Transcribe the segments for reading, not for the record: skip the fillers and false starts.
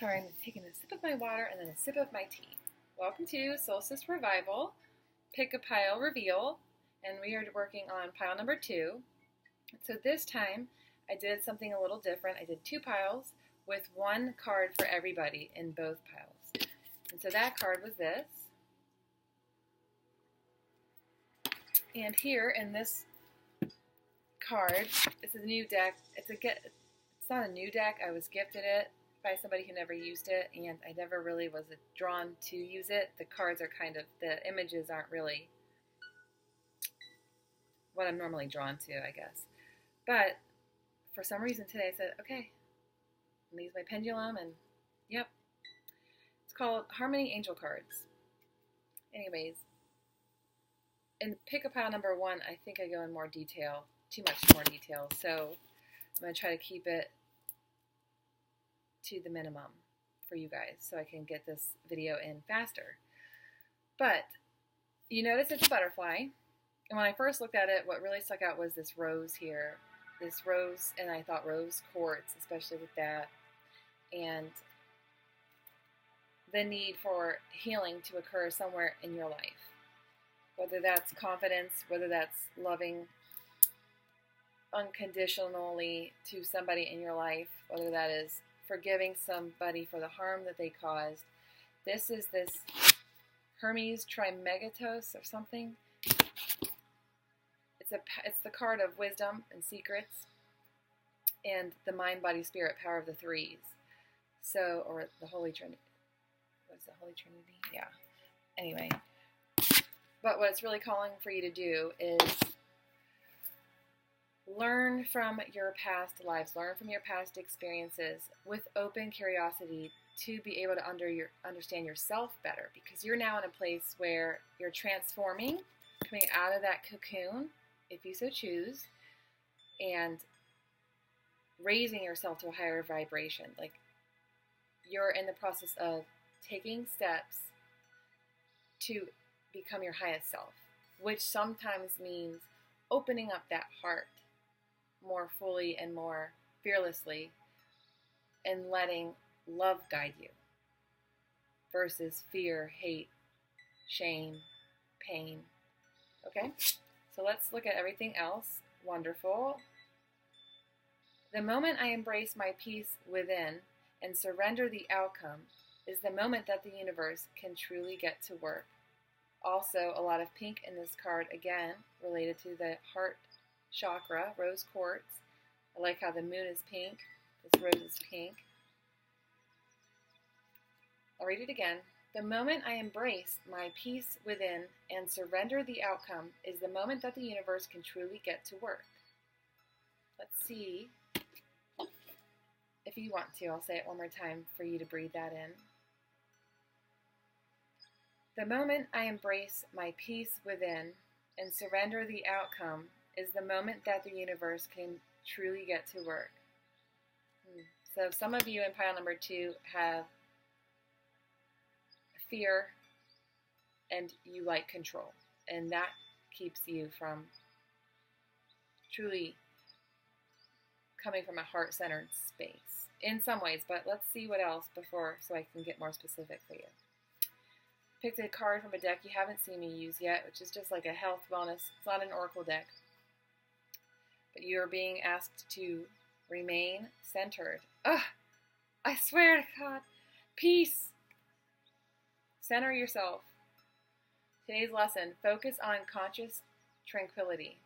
Sorry, I'm taking a sip of my water and then a sip of my tea. Welcome to Soulstice Revival, Pick a Pile Reveal, and we are working on pile number 2. So this time I did something a little different. I did 2 piles with 1 card for everybody in both piles. And so that card was this. And here in this card, it's a new deck. It's not a new deck. I was gifted it by somebody who never used it, and I never really was drawn to use it. The cards are the images aren't really what I'm normally drawn to, I guess. But for some reason today I said, okay, I'm going to use my pendulum, and yep. It's called Harmony Angel Cards. Anyways, in pick a pile number 1, I think I go in more detail, too much more detail, so I'm going to try to keep it to the minimum for you guys so I can get this video in faster. But you notice it's a butterfly, and when I first looked at it, what really stuck out was this rose here. This rose, and I thought rose quartz, especially with that, and the need for healing to occur somewhere in your life. Whether that's confidence, whether that's loving unconditionally to somebody in your life, whether that is forgiving somebody for the harm that they caused. This is this Hermes Trismegistus or something. It's the card of wisdom and secrets, and the mind, body, spirit, power of the threes. So, or the Holy Trinity. What's the Holy Trinity? Yeah. Anyway, but what it's really calling for you to do is learn from your past lives, learn from your past experiences with open curiosity to be able to understand yourself better, because you're now in a place where you're transforming, coming out of that cocoon, if you so choose, and raising yourself to a higher vibration. Like, you're in the process of taking steps to become your highest self, which sometimes means opening up that heart more fully and more fearlessly, and letting love guide you versus fear, hate, shame, pain. Okay? So let's look at everything else. Wonderful. The moment I embrace my peace within and surrender the outcome is the moment that the universe can truly get to work. Also, a lot of pink in this card, again, related to the heart chakra, rose quartz. I like how the moon is pink. This rose is pink. I'll read it again. The moment I embrace my peace within and surrender the outcome is the moment that the universe can truly get to work. Let's see. If you want to, I'll say it one more time for you to breathe that in. The moment I embrace my peace within and surrender the outcome is the moment that the universe can truly get to work. So some of you in pile number 2 have fear and you like control, and that keeps you from truly coming from a heart-centered space in some ways. But let's see what else before, so I can get more specific for you. Picked a card from a deck you haven't seen me use yet, which is just like a health wellness. It's not an oracle deck, but you are being asked to remain centered. Ugh! I swear to God. Peace. Center yourself. Today's lesson, focus on conscious tranquility.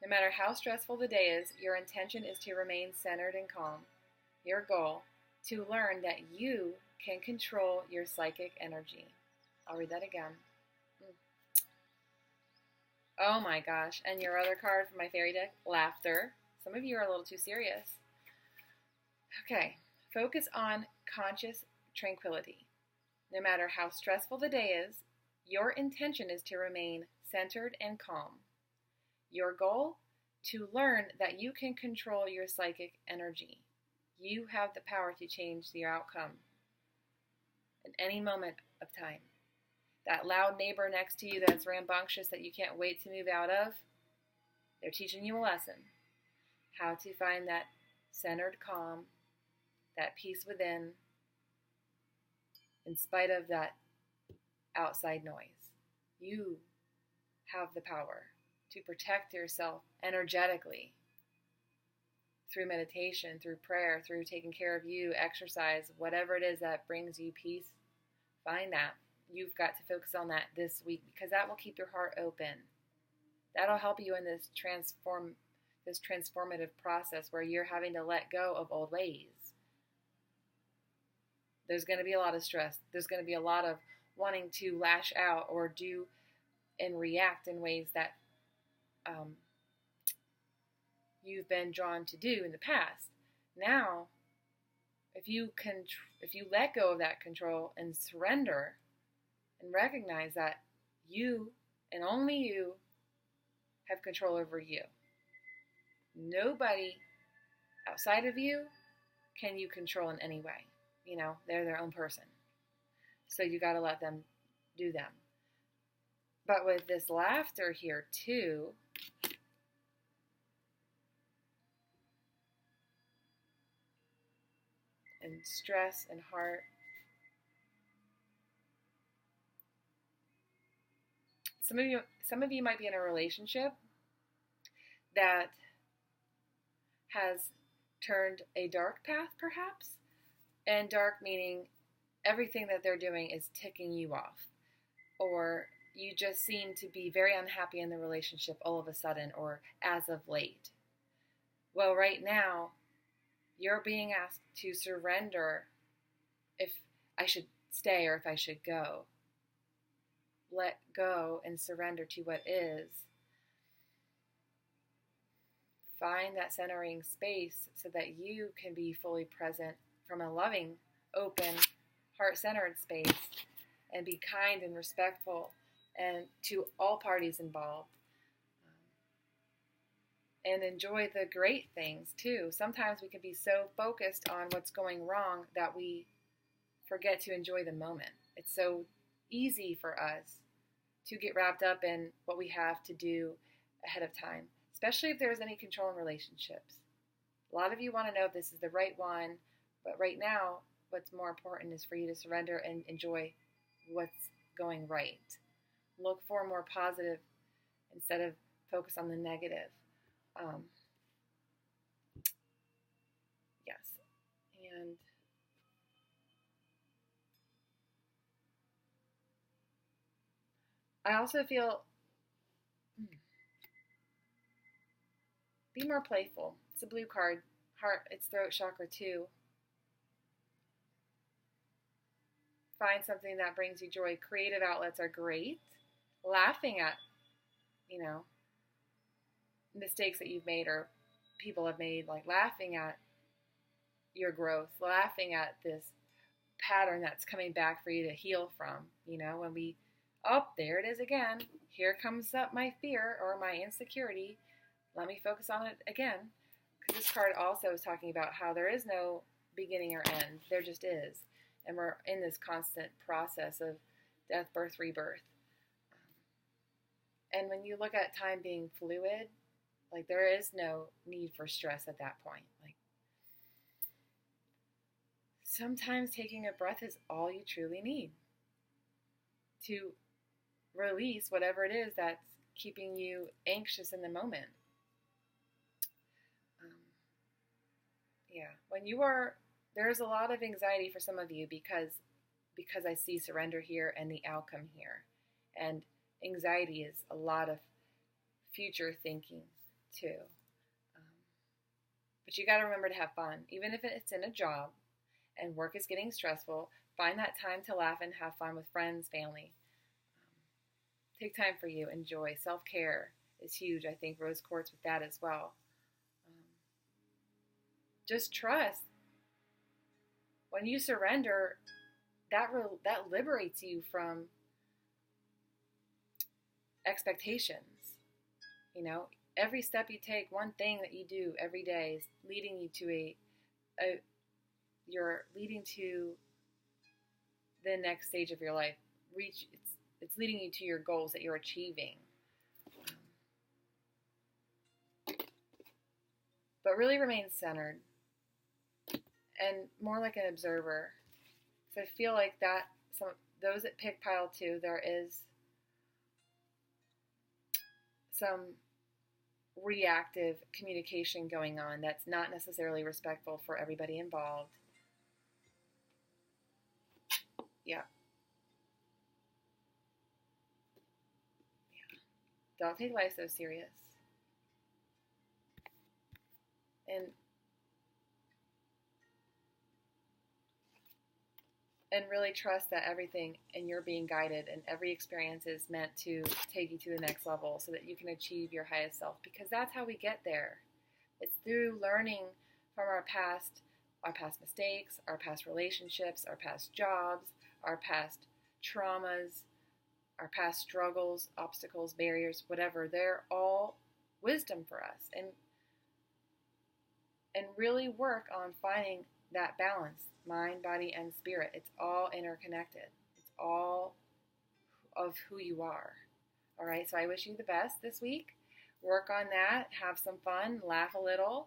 No matter how stressful the day is, your intention is to remain centered and calm. Your goal, to learn that you can control your psychic energy. I'll read that again. Oh my gosh. And your other card from my fairy deck, laughter. Some of you are a little too serious. Okay. Focus on conscious tranquility. No matter how stressful the day is, your intention is to remain centered and calm. Your goal, to learn that you can control your psychic energy. You have the power to change the outcome at any moment of time. That loud neighbor next to you that's rambunctious that you can't wait to move out of, they're teaching you a lesson. How to find that centered calm, that peace within, in spite of that outside noise. You have the power to protect yourself energetically through meditation, through prayer, through taking care of you, exercise, whatever it is that brings you peace. Find that. You've got to focus on that this week because that will keep your heart open. That'll help you in this transformative process where you're having to let go of old ways. There's going to be a lot of stress. There's going to be a lot of wanting to lash out or do and react in ways that you've been drawn to do in the past. Now, if you let go of that control and surrender and recognize that you and only you have control over you. Nobody outside of you can you control in any way. They're their own person. So you got to let them do them. But with this laughter here too, and stress and heart, some of you might be in a relationship that has turned a dark path, perhaps. And dark meaning everything that they're doing is ticking you off. Or you just seem to be very unhappy in the relationship all of a sudden or as of late. Well, right now, you're being asked to surrender if I should stay or if I should go. Let go and surrender to what is. Find that centering space so that you can be fully present from a loving, open, heart-centered space and be kind and respectful and to all parties involved. And enjoy the great things too. Sometimes we can be so focused on what's going wrong that we forget to enjoy the moment. It's so easy for us to get wrapped up in what we have to do ahead of time, especially if there's any control in relationships. A lot of you want to know if this is the right one, but right now, what's more important is for you to surrender and enjoy what's going right. Look for more positive instead of focus on the negative. Yes. And I also feel be more playful. It's a blue card. Heart, it's throat chakra too. Find something that brings you joy. Creative outlets are great. Laughing at, mistakes that you've made or people have made, like laughing at your growth, laughing at this pattern that's coming back for you to heal from. When there it is again. Here comes up my fear or my insecurity. Let me focus on it again. Because this card also is talking about how there is no beginning or end. There just is. And we're in this constant process of death, birth, rebirth. And when you look at time being fluid, like there is no need for stress at that point. Like sometimes taking a breath is all you truly need to release whatever it is that's keeping you anxious in the moment. There's a lot of anxiety for some of you because I see surrender here and the outcome here. And anxiety is a lot of future thinking too. But you got to remember to have fun. Even if it's in a job and work is getting stressful, find that time to laugh and have fun with friends, family. Take time for you. Enjoy. Self-care is huge. I think rose quartz with that as well. Just trust. When you surrender, that liberates you from expectations. Every step you take, one thing that you do every day is leading you to you're leading to the next stage of your life. It's leading you to your goals that you're achieving. But really remain centered and more like an observer. So I feel like that those that pick pile 2, there is some reactive communication going on that's not necessarily respectful for everybody involved. Yeah. Don't take life so serious. And really trust that everything, and you're being guided, and every experience is meant to take you to the next level so that you can achieve your highest self, because that's how we get there. It's through learning from our past mistakes, our past relationships, our past jobs, our past traumas, our past struggles, obstacles, barriers, whatever. They're all wisdom for us. And really work on finding that balance, mind, body, and spirit. It's all interconnected. It's all of who you are. All right, so I wish you the best this week. Work on that, have some fun, laugh a little,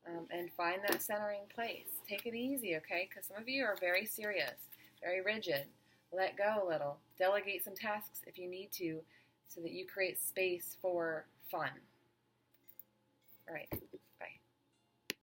and find that centering place. Take it easy, okay? Because some of you are very serious, very rigid. Let go a little. Delegate some tasks if you need to so that you create space for fun. All right.